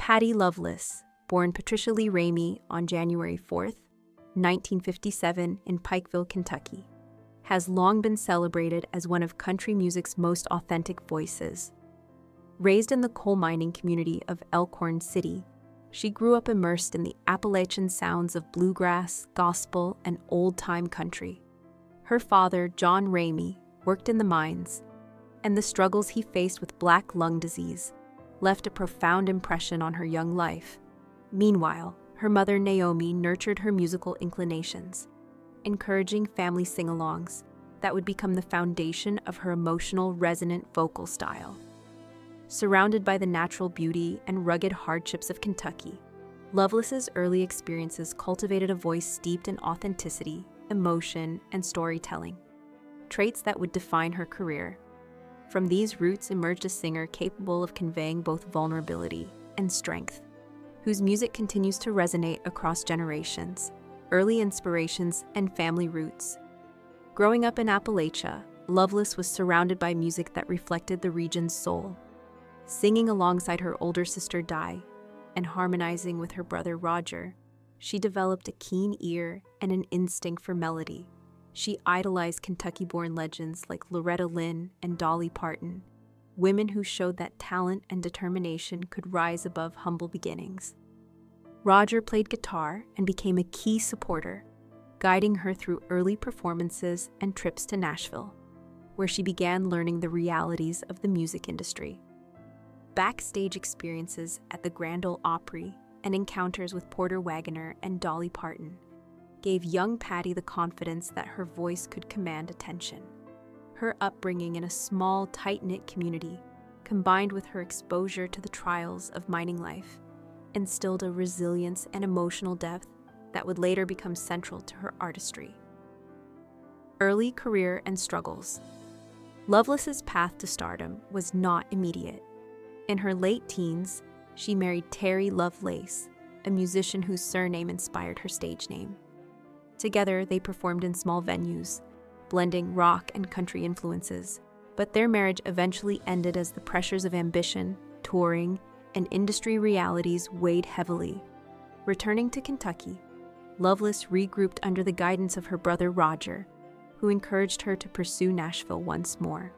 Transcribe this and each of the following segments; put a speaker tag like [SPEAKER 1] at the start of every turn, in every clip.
[SPEAKER 1] Patty Loveless, born Patricia Lee Ramey on January 4th, 1957 in Pikeville, Kentucky, has long been celebrated as one of country music's most authentic voices. Raised in the coal mining community of Elkhorn City, she grew up immersed in the Appalachian sounds of bluegrass, gospel, and old-time country. Her father, John Ramey, worked in the mines, and the struggles he faced with black lung disease left a profound impression on her young life. Meanwhile, her mother, Naomi, nurtured her musical inclinations, encouraging family sing-alongs that would become the foundation of her emotional, resonant vocal style. Surrounded by the natural beauty and rugged hardships of Kentucky, Loveless's early experiences cultivated a voice steeped in authenticity, emotion, and storytelling, traits that would define her career. From these roots emerged a singer capable of conveying both vulnerability and strength, whose music continues to resonate across generations, early inspirations, and family roots. Growing up in Appalachia, Loveless was surrounded by music that reflected the region's soul. Singing alongside her older sister Di and harmonizing with her brother Roger, she developed a keen ear and an instinct for melody. She idolized Kentucky-born legends like Loretta Lynn and Dolly Parton, women who showed that talent and determination could rise above humble beginnings. Roger played guitar and became a key supporter, guiding her through early performances and trips to Nashville, where she began learning the realities of the music industry. Backstage experiences at the Grand Ole Opry and encounters with Porter Wagoner and Dolly Parton gave young Patty the confidence that her voice could command attention. Her upbringing in a small, tight-knit community, combined with her exposure to the trials of mining life, instilled a resilience and emotional depth that would later become central to her artistry. Early career and struggles. Loveless's path to stardom was not immediate. In her late teens, she married Terry Loveless, a musician whose surname inspired her stage name. Together, they performed in small venues, blending rock and country influences, but their marriage eventually ended as the pressures of ambition, touring, and industry realities weighed heavily. Returning to Kentucky, Loveless regrouped under the guidance of her brother Roger, who encouraged her to pursue Nashville once more.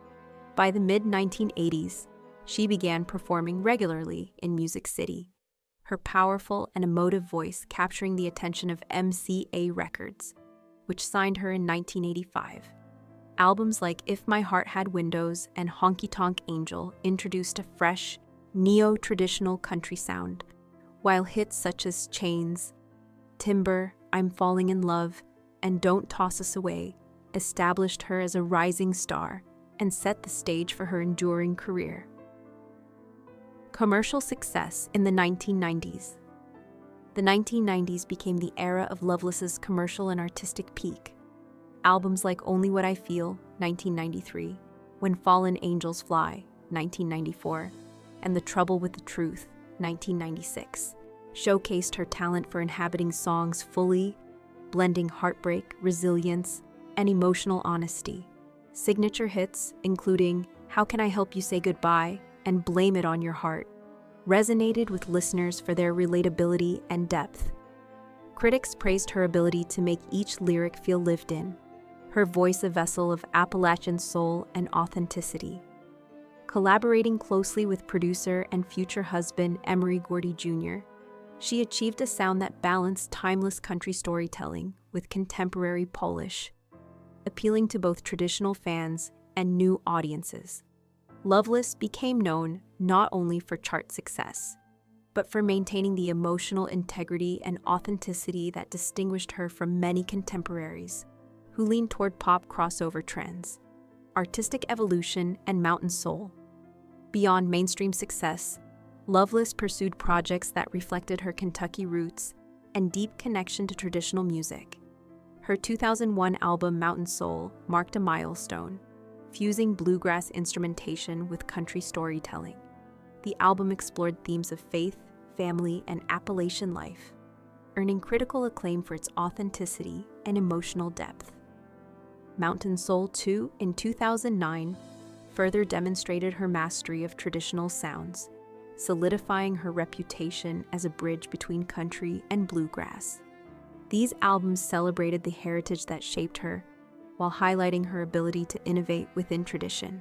[SPEAKER 1] By the mid-1980s, she began performing regularly in Music City, her powerful and emotive voice capturing the attention of MCA Records, which signed her in 1985. Albums like If My Heart Had Windows and Honky Tonk Angel introduced a fresh, neo-traditional country sound, while hits such as Chains, Timber, I'm Falling in Love, and Don't Toss Us Away established her as a rising star and set the stage for her enduring career. Commercial success in the 1990s. The 1990s became the era of Loveless's commercial and artistic peak. Albums like Only What I Feel, 1993, When Fallen Angels Fly, 1994, and The Trouble with the Truth, 1996, showcased her talent for inhabiting songs fully, blending heartbreak, resilience, and emotional honesty. Signature hits, including How Can I Help You Say Goodbye and Blame It on Your Heart, resonated with listeners for their relatability and depth. Critics praised her ability to make each lyric feel lived in, her voice a vessel of Appalachian soul and authenticity. Collaborating closely with producer and future husband Emery Gordy Jr., she achieved a sound that balanced timeless country storytelling with contemporary polish, appealing to both traditional fans and new audiences. Loveless became known not only for chart success, but for maintaining the emotional integrity and authenticity that distinguished her from many contemporaries who leaned toward pop crossover trends, artistic evolution, and mountain soul. Beyond mainstream success, Loveless pursued projects that reflected her Kentucky roots and deep connection to traditional music. Her 2001 album Mountain Soul marked a milestone, fusing bluegrass instrumentation with country storytelling. The album explored themes of faith, family, and Appalachian life, earning critical acclaim for its authenticity and emotional depth. Mountain Soul 2 in 2009 further demonstrated her mastery of traditional sounds, solidifying her reputation as a bridge between country and bluegrass. These albums celebrated the heritage that shaped her, while highlighting her ability to innovate within tradition.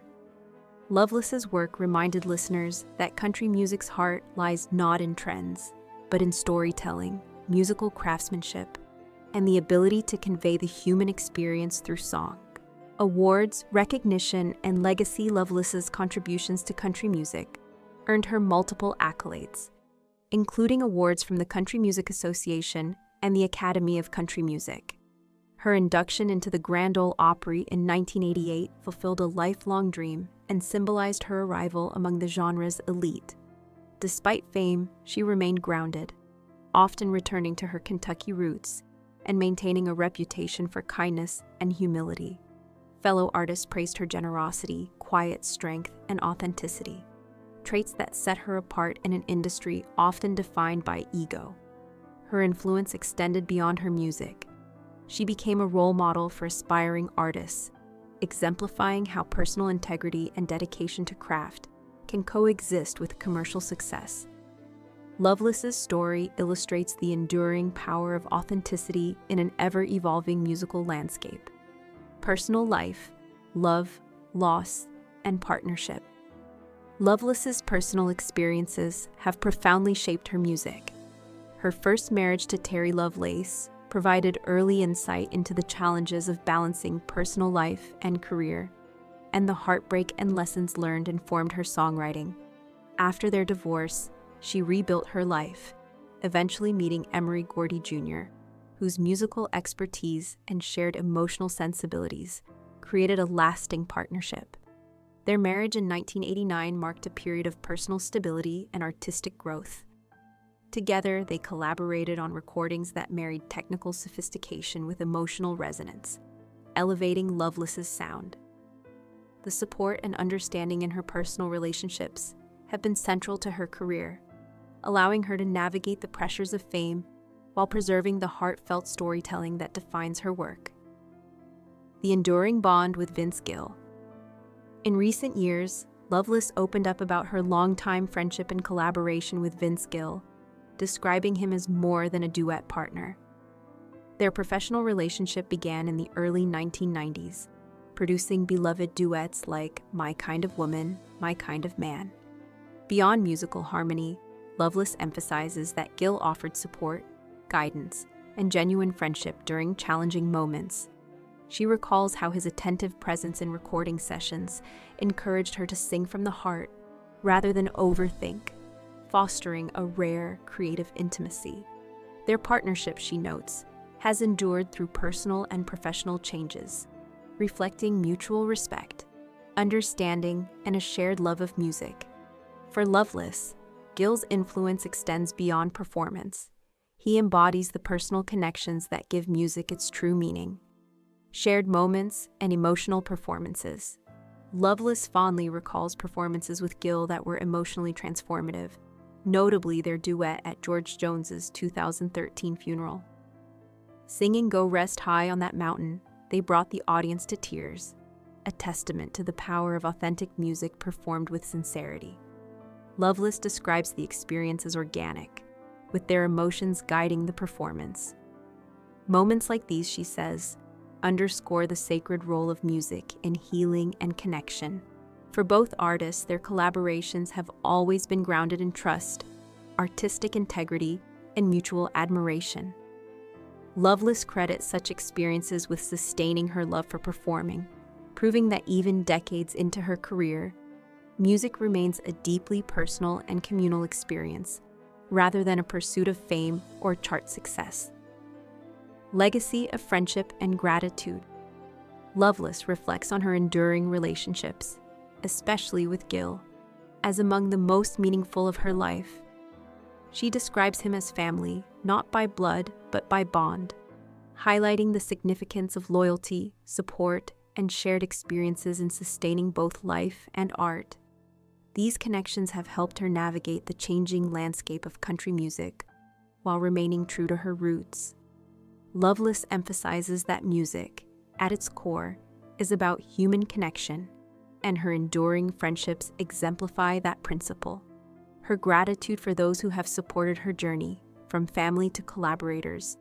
[SPEAKER 1] Loveless's work reminded listeners that country music's heart lies not in trends, but in storytelling, musical craftsmanship, and the ability to convey the human experience through song. Awards, recognition, and legacy. Loveless's contributions to country music earned her multiple accolades, including awards from the Country Music Association and the Academy of Country Music. Her induction into the Grand Ole Opry in 1988 fulfilled a lifelong dream and symbolized her arrival among the genre's elite. Despite fame, she remained grounded, often returning to her Kentucky roots and maintaining a reputation for kindness and humility. Fellow artists praised her generosity, quiet strength, and authenticity, traits that set her apart in an industry often defined by ego. Her influence extended beyond her music. She became a role model for aspiring artists, exemplifying how personal integrity and dedication to craft can coexist with commercial success. Loveless's story illustrates the enduring power of authenticity in an ever-evolving musical landscape. Personal life, love, loss, and partnership. Loveless's personal experiences have profoundly shaped her music. Her first marriage to Terry Loveless provided early insight into the challenges of balancing personal life and career, and the heartbreak and lessons learned informed her songwriting. After their divorce, she rebuilt her life, eventually meeting Emory Gordy Jr., whose musical expertise and shared emotional sensibilities created a lasting partnership. Their marriage in 1989 marked a period of personal stability and artistic growth. Together, they collaborated on recordings that married technical sophistication with emotional resonance, elevating Loveless's sound. The support and understanding in her personal relationships have been central to her career, allowing her to navigate the pressures of fame while preserving the heartfelt storytelling that defines her work. The enduring bond with Vince Gill. In recent years, Loveless opened up about her longtime friendship and collaboration with Vince Gill, describing him as more than a duet partner. Their professional relationship began in the early 1990s, producing beloved duets like My Kind of Woman, My Kind of Man. Beyond musical harmony, Loveless emphasizes that Gill offered support, guidance, and genuine friendship during challenging moments. She recalls how his attentive presence in recording sessions encouraged her to sing from the heart rather than overthink, fostering a rare creative intimacy. Their partnership, she notes, has endured through personal and professional changes, reflecting mutual respect, understanding, and a shared love of music. For Loveless, Gill's influence extends beyond performance. He embodies the personal connections that give music its true meaning. Shared moments and emotional performances. Loveless fondly recalls performances with Gill that were emotionally transformative, notably their duet at George Jones's 2013 funeral. Singing Go Rest High on That Mountain, they brought the audience to tears, a testament to the power of authentic music performed with sincerity. Loveless describes the experience as organic, with their emotions guiding the performance. Moments like these, she says, underscore the sacred role of music in healing and connection. For both artists, their collaborations have always been grounded in trust, artistic integrity, and mutual admiration. Loveless credits such experiences with sustaining her love for performing, proving that even decades into her career, music remains a deeply personal and communal experience, rather than a pursuit of fame or chart success. Legacy of friendship and gratitude. Loveless reflects on her enduring relationships, especially with Gill, as among the most meaningful of her life. She describes him as family, not by blood, but by bond, highlighting the significance of loyalty, support, and shared experiences in sustaining both life and art. These connections have helped her navigate the changing landscape of country music while remaining true to her roots. Loveless emphasizes that music, at its core, is about human connection, and her enduring friendships exemplify that principle. Her gratitude for those who have supported her journey, from family to collaborators,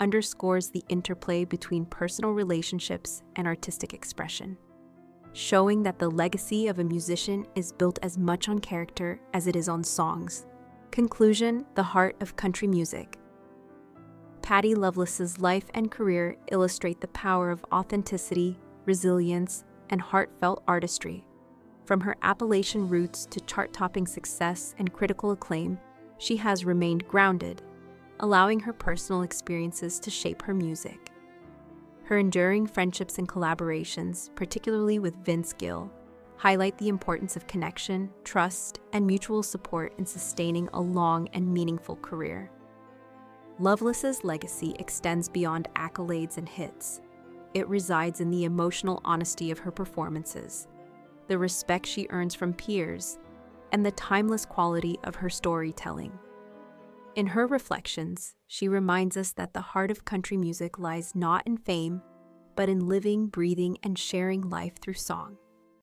[SPEAKER 1] underscores the interplay between personal relationships and artistic expression, showing that the legacy of a musician is built as much on character as it is on songs. Conclusion: the heart of country music. Patty Loveless's life and career illustrate the power of authenticity, resilience, and heartfelt artistry. From her Appalachian roots to chart-topping success and critical acclaim, she has remained grounded, allowing her personal experiences to shape her music. Her enduring friendships and collaborations, particularly with Gill, highlight the importance of connection, trust, and mutual support in sustaining a long and meaningful career. Loveless's legacy extends beyond accolades and hits. It resides in the emotional honesty of her performances, the respect she earns from peers, and the timeless quality of her storytelling. In her reflections, she reminds us that the heart of country music lies not in fame, but in living, breathing, and sharing life through song.